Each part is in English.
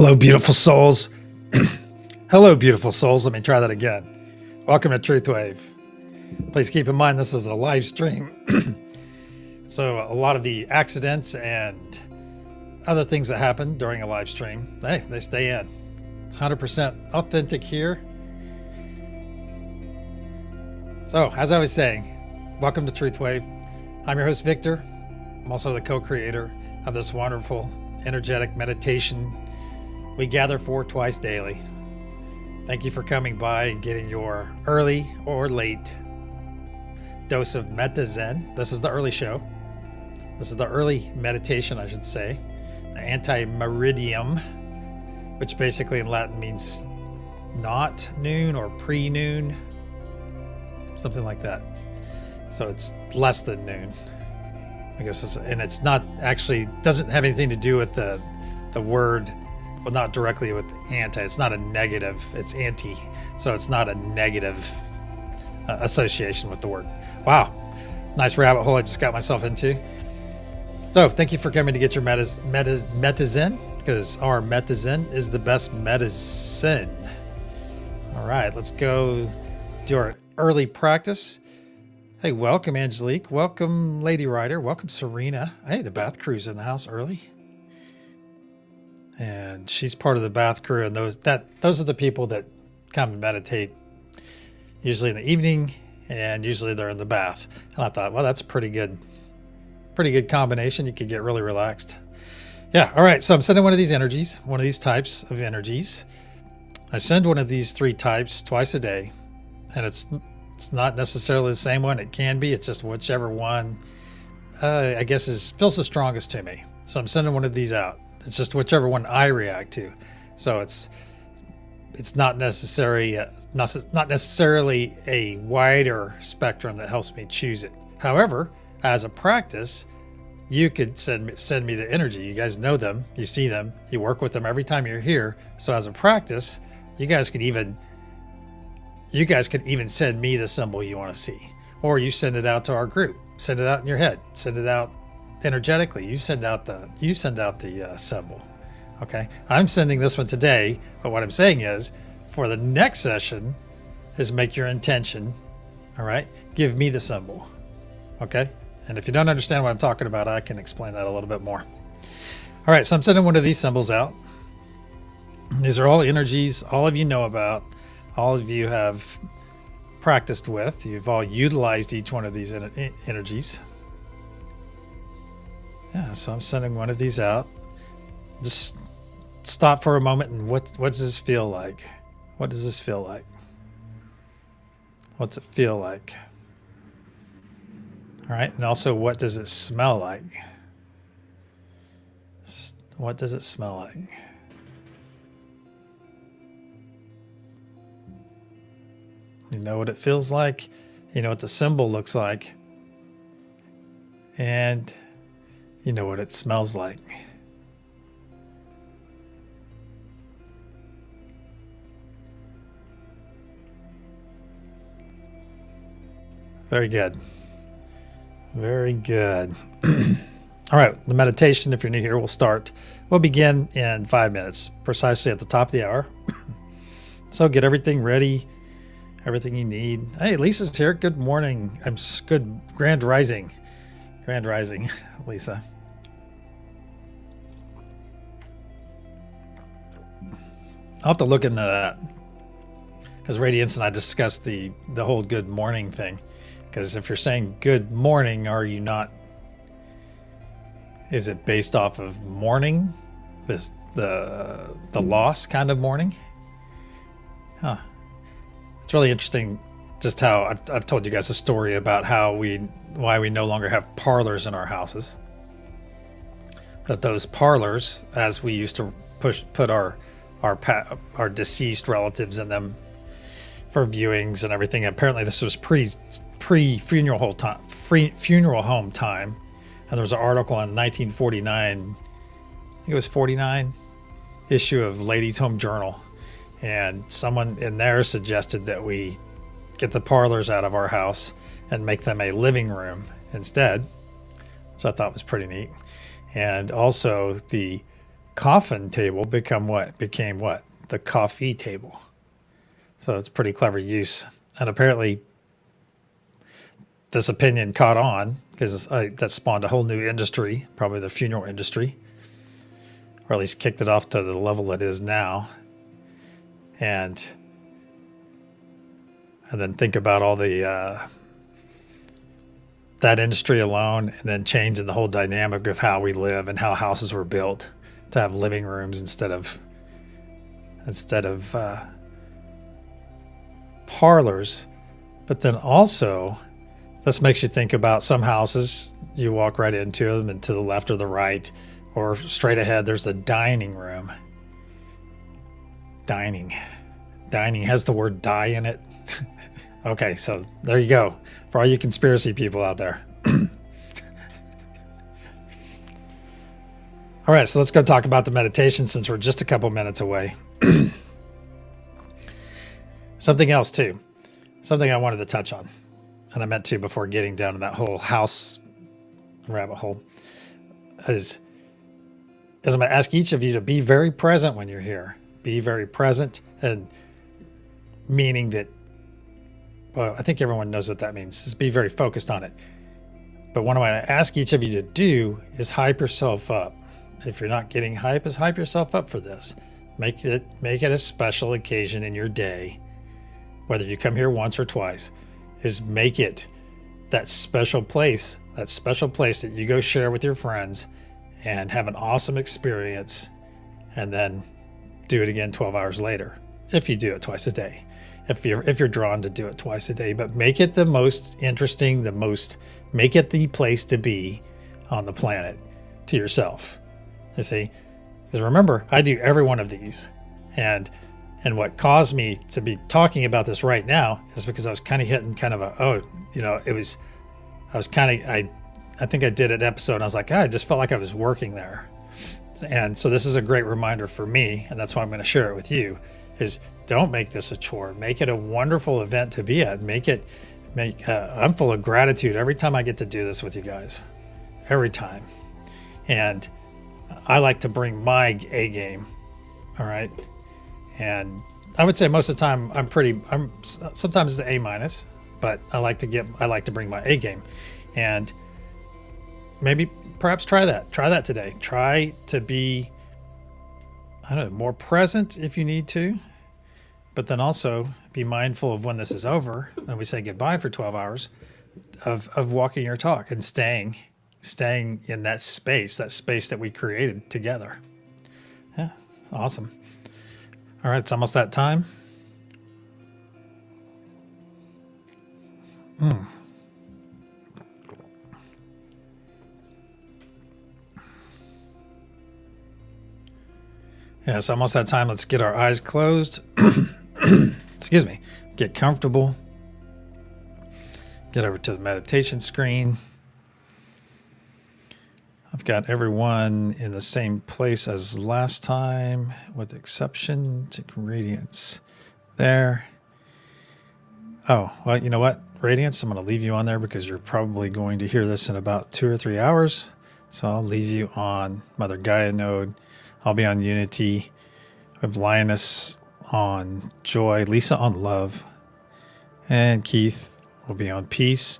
Hello, beautiful souls. Hello, beautiful souls. Let me try that again. Welcome to TruthWave. Please keep in mind this is a live stream. So a lot of the accidents and other things that happen during a live stream, hey, they stay in. It's 100% authentic here. So as I was saying, welcome to TruthWave. I'm your host, Victor. I'm also the co-creator of this wonderful energetic meditation we gather for twice daily. Thank you for coming by and getting your early or late dose of Meta Zen. This is the early show. This is the early meditation, I should say. The Meridiem, which basically in Latin means not noon or pre-noon, something like that. So it's less than noon, I guess. It's not actually, doesn't have anything to do with the word. Well, not directly with Ante. It's not a negative. It's anti. So it's not a negative association with the word. Wow. Nice rabbit hole I just got myself into. So thank you for coming to get your Meta Zen, because our Meta Zen is the best medicine. All right, let's go do our early practice. Hey, welcome Angelique. Welcome Lady Rider. Welcome Serena. Hey, the bath crew's in the house early. And she's part of the bath crew, and those are the people that come and meditate usually in the evening, and usually they're in the bath. And I thought, well, that's a pretty good combination. You could get really relaxed. Yeah. All right. So I'm sending one of these energies, one of these types of energies. I send one of these 3 types twice a day, and it's not necessarily the same one. It can be. It's just whichever one I guess feels the strongest to me. So I'm sending one of these out. It's just whichever one I react to. So it's not necessarily a wider spectrum that helps me choose it. However, as a practice, you could send me the energy. You guys know them, you see them, you work with them every time you're here. So as a practice, you guys could even send me the symbol you want to see, or you send it out to our group. Send it out in your head. Send it out energetically. You send out the symbol. Okay, I'm sending this one today, but what I'm saying is, for the next session, is make your intention. All right, give me the symbol. Okay, and if you don't understand what I'm talking about, I can explain that a little bit more. All right, so I'm sending one of these symbols out. These are all energies all of you know about, all of you have practiced with. You've all utilized each one of these energies. Yeah, so I'm sending one of these out. Just stop for a moment and what does this feel like? What does this feel like? What's it feel like? All right, and also what does it smell like? What does it smell like? You know what it feels like? You know what the symbol looks like? And you know what it smells like. Very good. Very good. All right, the meditation, if you're new here, we'll begin in 5 minutes, precisely at the top of the hour. So get everything ready, everything you need. Hey, Lisa's here. Good morning. Good grand rising. Grand rising, Lisa. I'll have to look into that, because Radiance and I discussed the whole good morning thing. Because if you're saying good morning, are you not? Is it based off of mourning, the loss kind of mourning? Huh. It's really interesting. Just how I've told you guys a story about why we no longer have parlors in our houses. That those parlors, as we used to put our deceased relatives in them for viewings and everything. Apparently, this was pre-funeral home time, and there was an article in 1949. I think it was 49 issue of Ladies' Home Journal, and someone in there suggested that we get the parlors out of our house and make them a living room instead. So I thought it was pretty neat. And also the coffin table became what? The coffee table. So it's pretty clever use. And apparently this opinion caught on because that spawned a whole new industry, probably the funeral industry, or at least kicked it off to the level it is now. And then think about all the that industry alone, and then changing the whole dynamic of how we live and how houses were built to have living rooms instead of parlors. But then also, this makes you think about some houses, you walk right into them, and to the left or the right or straight ahead, there's the dining room. Dining has the word die in it. Okay, so there you go. For all you conspiracy people out there. All right, so let's go talk about the meditation since we're just a couple minutes away. Something else too. Something I wanted to touch on. And I meant to before getting down to that whole house rabbit hole. Is I'm going to ask each of you to be very present when you're here. Be very present, and meaning that, well, I think everyone knows what that means. Just be very focused on it. But what I want to ask each of you to do is hype yourself up. If you're not getting hype, is hype yourself up for this. Make it a special occasion in your day, whether you come here once or twice. Is make it that special place that you go share with your friends and have an awesome experience, and then do it again 12 hours later, if you do it twice a day, if you're drawn to do it twice a day. But make it the most interesting, make it the place to be on the planet to yourself. You see, because remember, I do every one of these, and what caused me to be talking about this right now is because I was kind of hitting kind of I think I did an episode and I was like, I just felt like I was working there. And so this is a great reminder for me, and that's why I'm going to share it with you, is don't make this a chore. Make it a wonderful event to be at. I'm full of gratitude every time I get to do this with you guys. Every time. And I like to bring my A game. All right. And I would say most of the time I'm sometimes it's A minus, but I like to bring my A game. And perhaps try that today. Try to be, more present if you need to, but then also be mindful of when this is over and we say goodbye for 12 hours of walking your talk and staying in that space that we created together. Yeah. Awesome. All right. It's almost that time. Yeah, it's almost that time. Let's get our eyes closed. Excuse me. Get comfortable. Get over to the meditation screen. I've got everyone in the same place as last time, with the exception to Radiance. There. Oh, well, you know what? Radiance, I'm going to leave you on there because you're probably going to hear this in about 2 or 3 hours. So I'll leave you on Mother Gaia node. I'll be on Unity. I have Lioness on Joy, Lisa on Love, and Keith will be on Peace.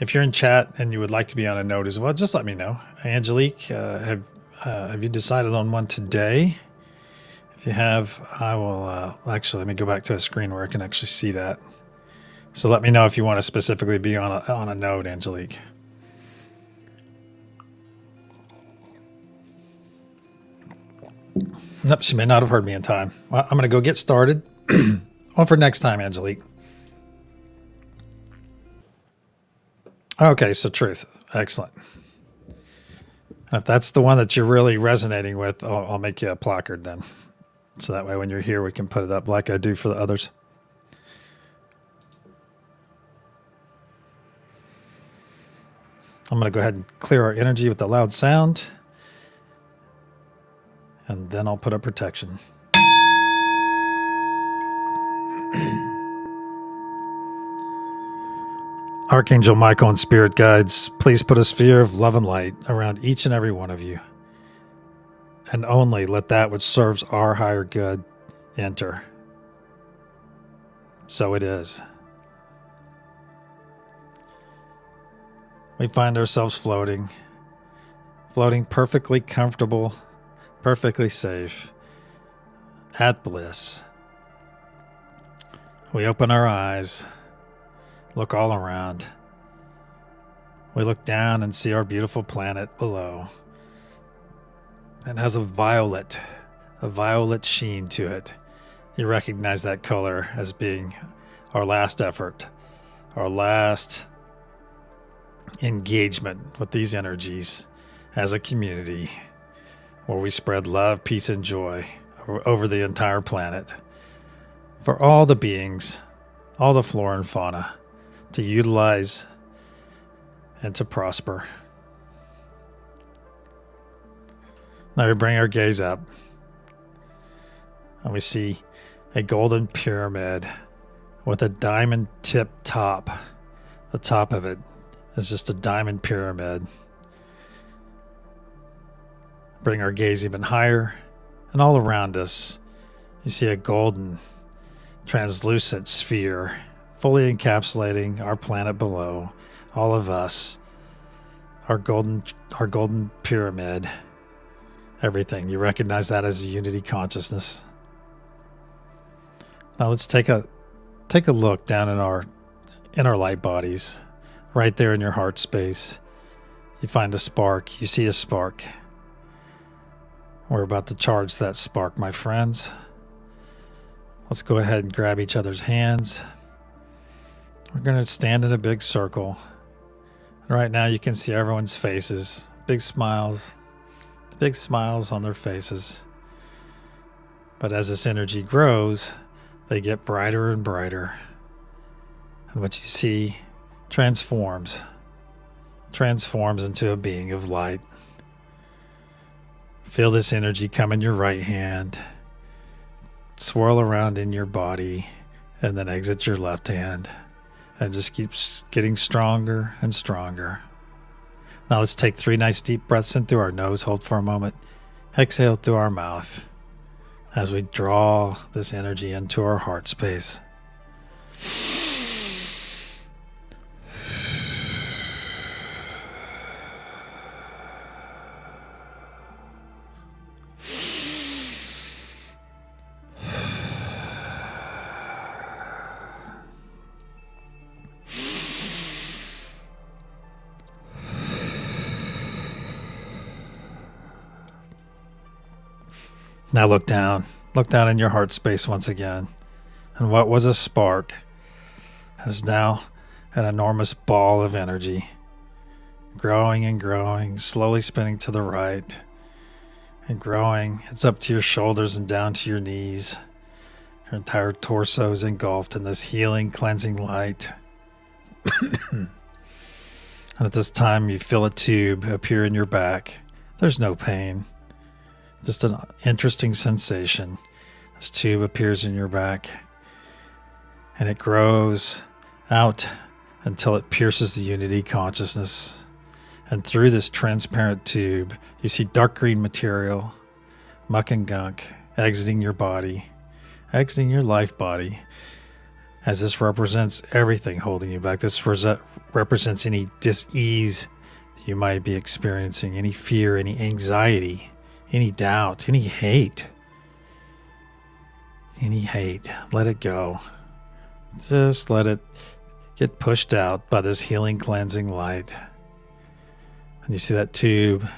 If you're in chat and you would like to be on a node as well, just let me know. Angelique, have you decided on one today? If you have, I will actually, let me go back to a screen where I can actually see that. So let me know if you want to specifically be on a node, Angelique. Nope, she may not have heard me in time. Well, I'm going to go get started. On for next time, Angelique. Okay, so truth. Excellent. And if that's the one that you're really resonating with, I'll make you a placard then. So that way when you're here, we can put it up like I do for the others. I'm going to go ahead and clear our energy with the loud sound. And then I'll put up protection. Archangel Michael and Spirit Guides, please put a sphere of love and light around each and every one of you and only let that which serves our higher good enter. So it is. We find ourselves floating perfectly comfortable, perfectly safe, at bliss. We open our eyes, look all around. We look down and see our beautiful planet below. It has a violet sheen to it. You recognize that color as being our last effort, our last engagement with these energies as a community, where we spread love, peace, and joy over the entire planet for all the beings, all the flora and fauna to utilize and to prosper. Now we bring our gaze up and we see a golden pyramid with a diamond tip top. The top of it is just a diamond pyramid. Bring our gaze even higher, and all around us you see a golden translucent sphere fully encapsulating our planet below, all of us, our golden pyramid, everything. You recognize that as a unity consciousness. Now let's take a look down in our light bodies. Right there in your heart space, you find a spark. You see a spark. We're about to charge that spark, my friends. Let's go ahead and grab each other's hands. We're going to stand in a big circle. And right now you can see everyone's faces. Big smiles on their faces. But as this energy grows, they get brighter and brighter. And what you see transforms into a being of light. Feel this energy come in your right hand, swirl around in your body, and then exit your left hand. And just keeps getting stronger and stronger. Now let's take 3 nice deep breaths in through our nose. Hold for a moment. Exhale through our mouth as we draw this energy into our heart space. Now look down in your heart space once again. And what was a spark is now an enormous ball of energy, growing and growing, slowly spinning to the right and growing. It's up to your shoulders and down to your knees. Your entire torso is engulfed in this healing, cleansing light. And at this time, you feel a tube appear in your back. There's no pain. Just an interesting sensation. This tube appears in your back and it grows out until it pierces the unity consciousness. And through this transparent tube, you see dark green material, muck and gunk, exiting your body, exiting your life body, as this represents everything holding you back. This represents any dis-ease you might be experiencing, any fear, any anxiety, any doubt, any hate. Let it go. Just let it get pushed out by this healing, cleansing light. And you see that tube,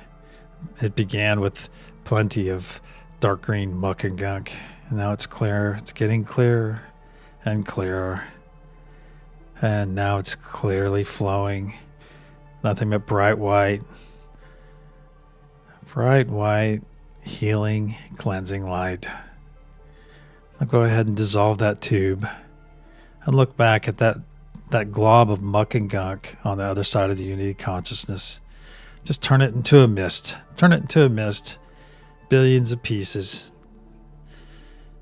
it began with plenty of dark green muck and gunk. And now it's clear. It's getting clearer and clearer. And now it's clearly flowing. Nothing but bright white, healing, cleansing light. I'll go ahead and dissolve that tube and look back at that glob of muck and gunk on the other side of the unity consciousness. Just turn it into a mist. Billions of pieces.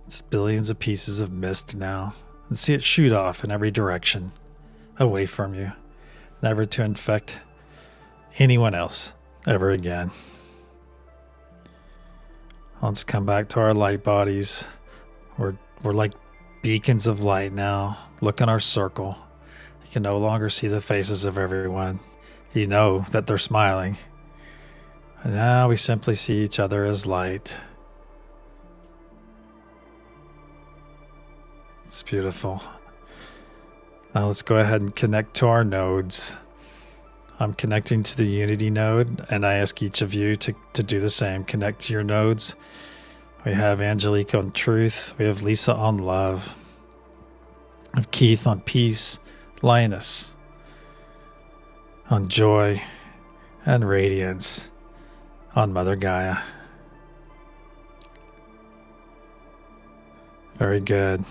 It's billions of pieces of mist now. And see it shoot off in every direction away from you, never to infect anyone else ever again. Let's come back to our light bodies. We're like beacons of light now. Look in our circle. You can no longer see the faces of everyone. You know that they're smiling. And now we simply see each other as light. It's beautiful. Now let's go ahead and connect to our nodes. I'm connecting to the unity node, and I ask each of you to do the same. Connect to your nodes. We have Angelique on truth. We have Lisa on love. We have Keith on peace. Linus on joy. And radiance on Mother Gaia. Very good.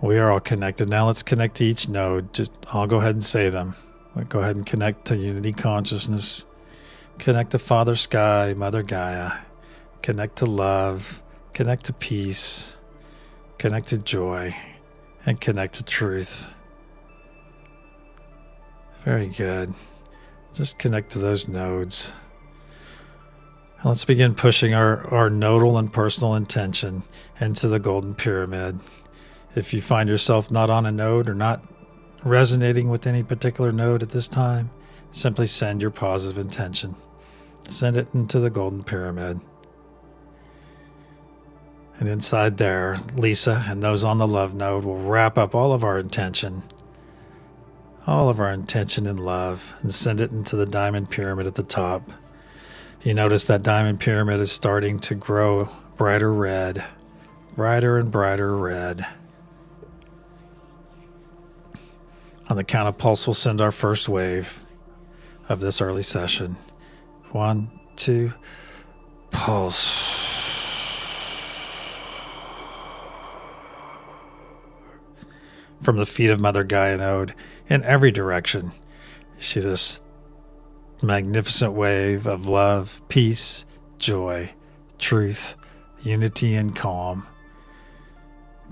We are all connected. Now let's connect to each node. I'll go ahead and say them. We'll go ahead and connect to unity consciousness. Connect to Father Sky, Mother Gaia. Connect to love. Connect to peace. Connect to joy. And connect to truth. Very good. Just connect to those nodes. Let's begin pushing our nodal and personal intention into the golden pyramid. If you find yourself not on a node or not resonating with any particular node at this time, simply send your positive intention. Send it into the golden pyramid. And inside there, Lisa and those on the love node will wrap up all of our intention in love, and send it into the diamond pyramid at the top. You notice that diamond pyramid is starting to grow brighter red, brighter and brighter red. On the count of pulse, we'll send our first wave of this early session. 1, 2, pulse. From the feet of Mother Gaia node in every direction, you see this magnificent wave of love, peace, joy, truth, unity, and calm,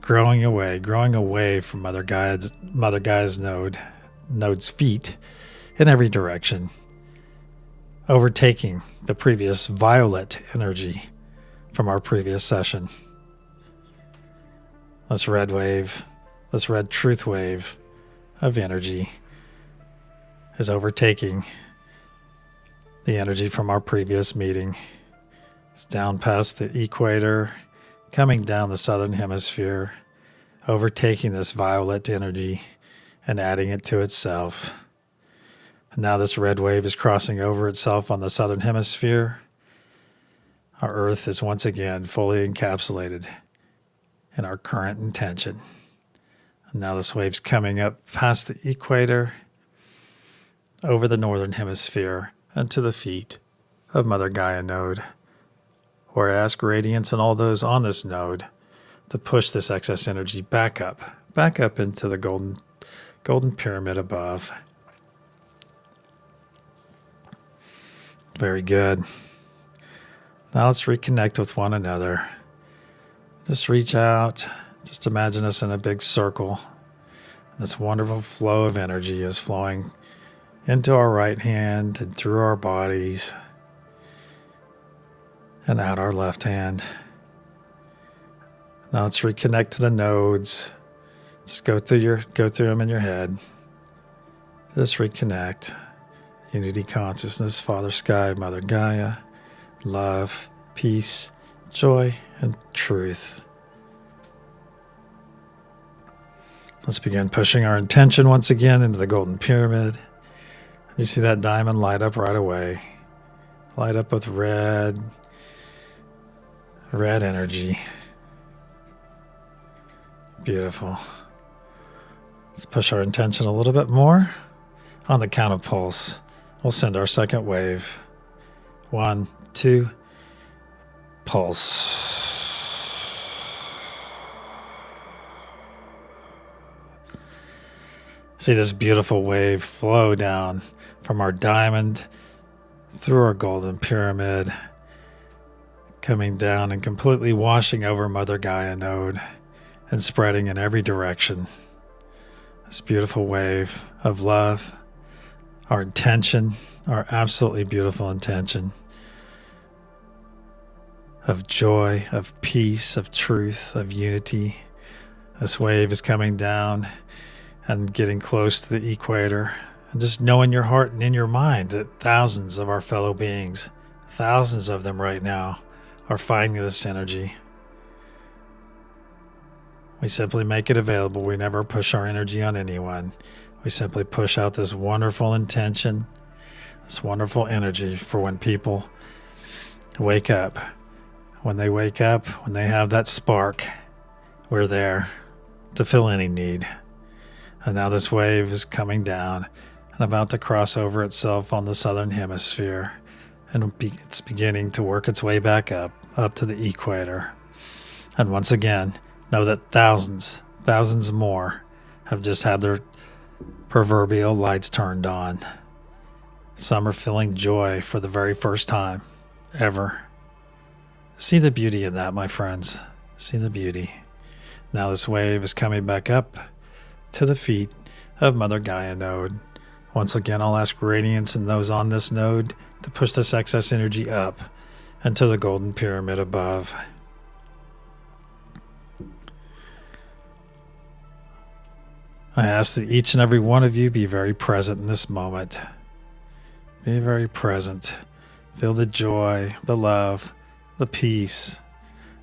growing away from Mother Gaia's node's feet in every direction, overtaking the previous violet energy from our previous session. This red truth wave of energy is overtaking the energy from our previous meeting. It's down past the equator, coming down the southern hemisphere, overtaking this violet energy and adding it to itself. And now this red wave is crossing over itself on the southern hemisphere. Our Earth is once again fully encapsulated in our current intention. And now this wave's coming up past the equator, over the northern hemisphere, and to the feet of Mother Gaia node, where I ask radiance and all those on this node to push this excess energy back up into the golden pyramid above. Very good. Now let's reconnect with one another. Just reach out. Just imagine us in a big circle. This wonderful flow of energy is flowing into our right hand and through our bodies and out our left hand. Now let's reconnect to the nodes. Just go through them in your head. Just reconnect. Unity consciousness, Father Sky, Mother Gaia, love, peace, joy, and truth. Let's begin pushing our intention once again into the golden pyramid. You see that diamond light up right away. Light up with red energy. Beautiful. Let's push our intention a little bit more. On the count of pulse, we'll send our second wave. 1, 2, pulse. See this beautiful wave flow down from our diamond through our golden pyramid, coming down and completely washing over Mother Gaia node and spreading in every direction. This beautiful wave of love, our intention, our absolutely beautiful intention of joy, of peace, of truth, of unity. This wave is coming down and getting close to the equator. And just know in your heart and in your mind that thousands of our fellow beings, thousands of them right now, are finding this energy. We simply make it available. We never push our energy on anyone. We simply push out this wonderful intention, this wonderful energy for when people wake up. When they wake up, when they have that spark, we're there to fill any need. And now this wave is coming down and about to cross over itself on the southern hemisphere. And it's beginning to work its way back up to the equator. And once again, know that thousands more have just had their proverbial lights turned on. Some are feeling joy for the very first time ever. See the beauty in that, my friends. See the beauty. Now this wave is coming back up to the feet of Mother Gaia node. Once again, I'll ask radiance and those on this node to push this excess energy up and to the golden pyramid above. I ask that each and every one of you be very present in this moment. Be very present. Feel the joy, the love, the peace,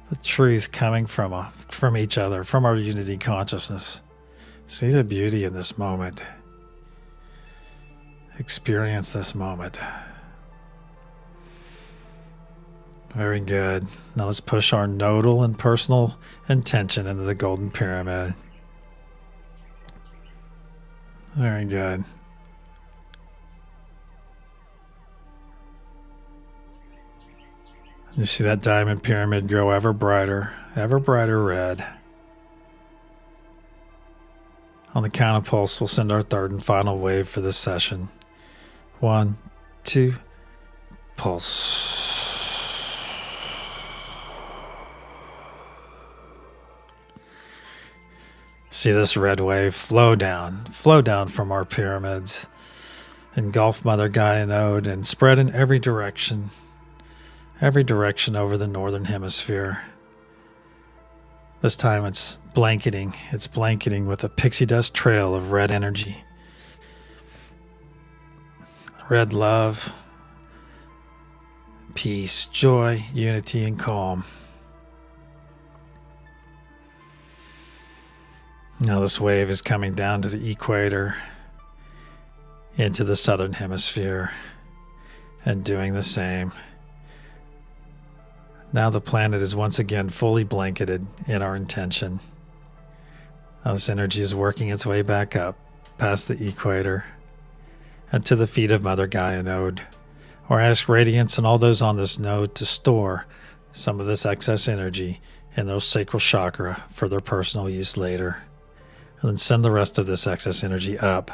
the truth coming from each other, from our unity consciousness. See the beauty in this moment. Experience this moment. Very good. Now let's push our nodal and personal intention into the golden pyramid. Very good. You see that diamond pyramid grow ever brighter red. On the count of pulse, we'll send our third and final wave for this session. 1, 2, pulse. See this red wave flow down from our pyramids, engulf Mother Gaia node, and spread in every direction over the northern hemisphere. This time it's blanketing with a pixie dust trail of red energy. Red love, peace, joy, unity, and calm. Now this wave is coming down to the equator, into the southern hemisphere, and doing the same. Now the planet is once again fully blanketed in our intention. Now this energy is working its way back up, past the equator, and to the feet of Mother Gaia node, or ask radiance and all those on this node to store some of this excess energy in their sacral chakra for their personal use later. And then send the rest of this excess energy up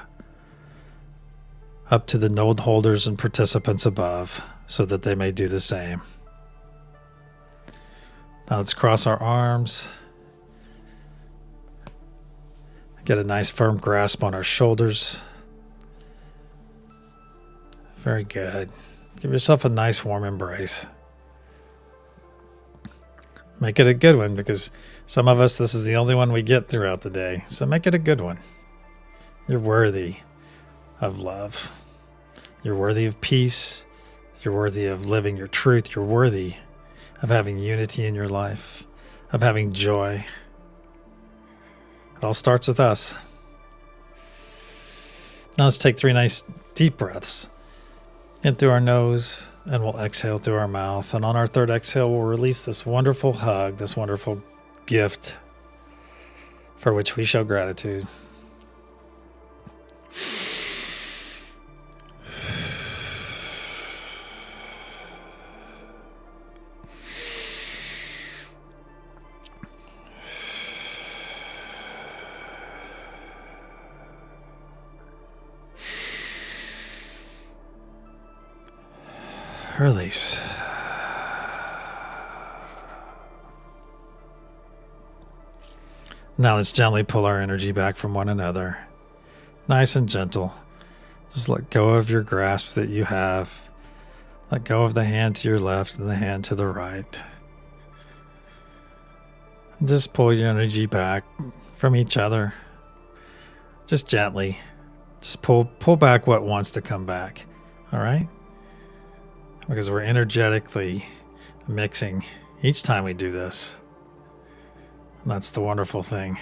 to the node holders and participants above, so that they may do the same. Now let's cross our arms. Get a nice firm grasp on our shoulders. Very good. Give yourself a nice warm embrace. Make it a good one, because some of us, this is the only one we get throughout the day. So make it a good one. You're worthy of love. You're worthy of peace. You're worthy of living your truth. You're worthy of having unity in your life, of having joy. It all starts with us. Now let's take 3 nice deep breaths in through our nose, and we'll exhale through our mouth. And on our third exhale, we'll release this wonderful hug, this wonderful gift for which we show gratitude. Release. Now let's gently pull our energy back from one another. Nice and gentle. Just let go of your grasp that you have. Let go of the hand to your left and the hand to the right. Just pull your energy back from each other. Just gently. Just pull back what wants to come back. All right? Because we're energetically mixing each time we do this. And that's the wonderful thing.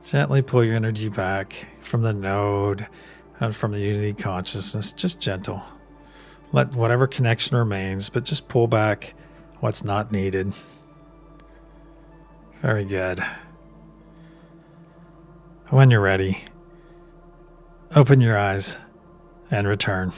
Gently pull your energy back from the node and from the unity consciousness. Just gentle. Let whatever connection remains, but just pull back what's not needed. Very good. When you're ready, open your eyes and return.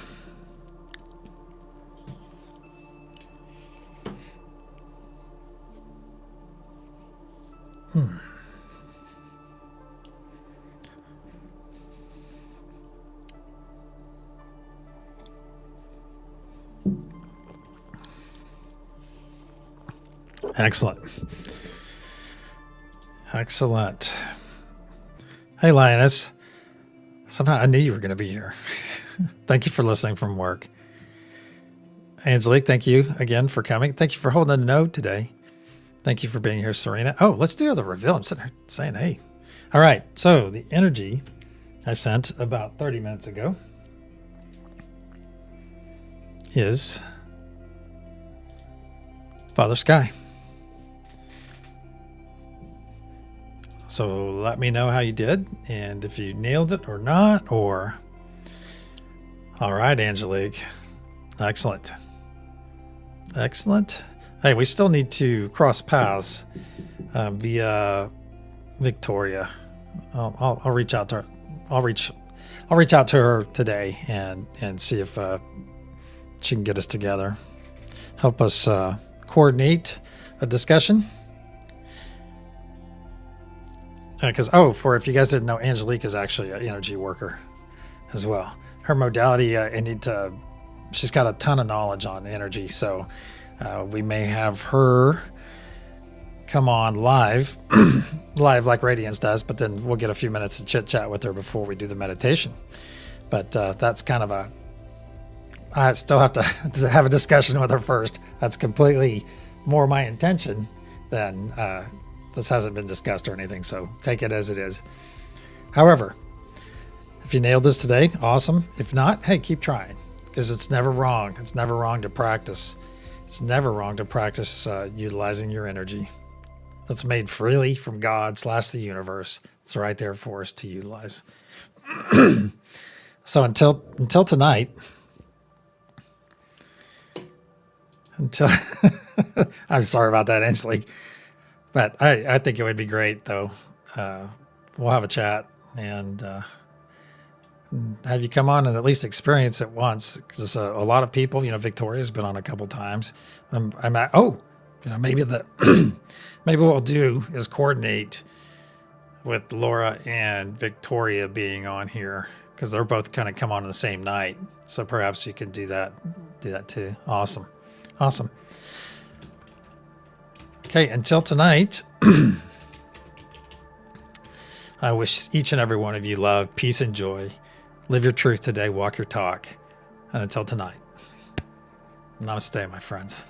Excellent. Excellent. Hey, Lioness. Somehow I knew you were going to be here. Thank you for listening from work. Angelique, thank you again for coming. Thank you for holding the node today. Thank you for being here, Serena. Oh, let's do the reveal. I'm sitting here saying, hey. All right. So the energy I sent about 30 minutes ago is Father Sky. So let me know how you did and if you nailed it or not, or... All right, Angelique. Excellent. Excellent. Hey, we still need to cross paths via Victoria. I'll reach out to her. I'll reach out to her today and see if she can get us together. Help us coordinate a discussion. Because for if you guys didn't know, Angelique is actually an energy worker as well. Her modality, she's got a ton of knowledge on energy, so we may have her come on live, live like Radiance does, but then we'll get a few minutes to chit chat with her before we do the meditation. But that's kind of I still have to have a discussion with her first. That's completely more my intention than this hasn't been discussed or anything, so take it as it is. However, if you nailed this today, awesome. If not, hey, keep trying, because it's never wrong. It's never wrong to practice. It's never wrong to practice utilizing your energy that's made freely from God / the universe. It's right there for us to utilize. So until tonight, I'm sorry about that, Angelique, but I think it would be great though. We'll have a chat and have you come on and at least experience it once, because a lot of people, Victoria's been on a couple times. Maybe maybe what we'll do is coordinate with Laura and Victoria being on here, because they're both kind of come on the same night. So perhaps you can do that too. Awesome. Okay, until tonight, I wish each and every one of you love, peace, and joy. Live your truth today, walk your talk. And until tonight, namaste, my friends.